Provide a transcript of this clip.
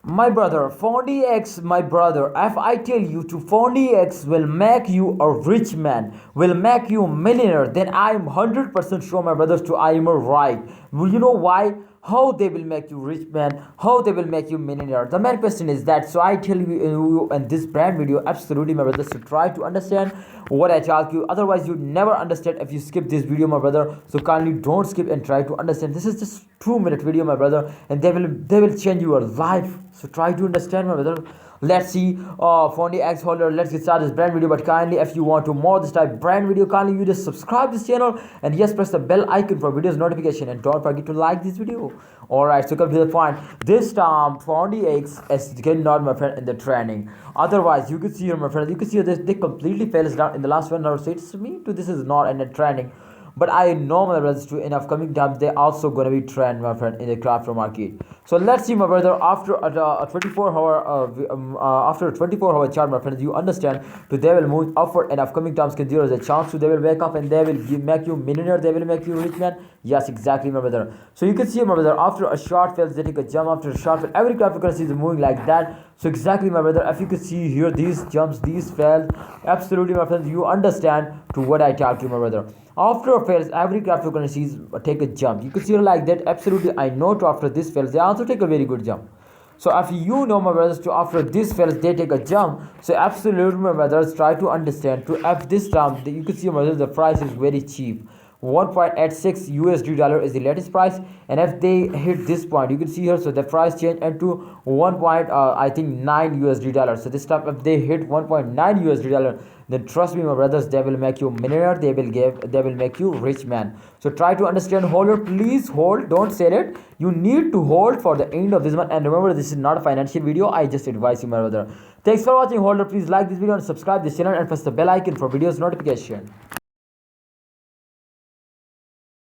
My brother, Pundi X, my brother, if I tell you to Pundi X will make you a rich man, will make you a millionaire, then I am 100% sure, my brothers, to I am right. Well, you know why? How they will make you rich man, how they will make you millionaire. The main question is that. So I tell you in this brand video, absolutely, my brothers, to try to understand what I talk you. Otherwise, you never understand if you skip this video, my brother. So kindly don't skip and try to understand. This is just 2 minute video, my brother, and they will change your life. So try to understand, my brother. Let's see, Pundi X holder. Let's get started this brand video. But kindly, if you want to more this type brand video, kindly you just subscribe this channel and yes, press the bell icon for videos notification and don't forget to like this video. All right, so come to the point. This time, Pundi X is getting out, my friend, in the training. Otherwise, you can see here, my friend. You can see this. They completely fails down in the last 1 hour. So it's me to this is not in the training. But I know, my brothers, to in upcoming times they also gonna be trend, my friend, in the crypto market. So let's see, my brother, after a 24-hour after a 24-hour chart, my friends, you understand to they will move upward and upcoming times can there is a chance to they will wake up and they will make you millionaire, they will make you rich man. Yes, exactly, my brother. So you can see, my brother, after a short fails they take a jump, after a short fail every cryptocurrency is moving like that. So exactly, my brother, if you can see here these jumps, these fails, absolutely, my friends, you understand to what I talk to you, my brother. After a fails every cryptocurrencies take a jump. You can see like that. Absolutely, I know to after this fails they also take a very good jump. So if you know, my brothers, to after this fails they take a jump. So absolutely, my brothers, try to understand to if this jump you can see, my brothers, the price is very cheap. 1.86 USD dollar is the latest price, and if they hit this point, you can see here, so the price change into 1. I think 9 USD dollar. So this time if they hit 1.9 USD dollar, then trust me, my brothers, they will make you millionaire, they will make you rich man. So try to understand, holder, please hold, don't sell it. You need to hold for the end of this month, and remember, this is not a financial video, I just advise you, my brother. Thanks for watching, holder. Please like this video and subscribe this channel and press the bell icon for videos notification.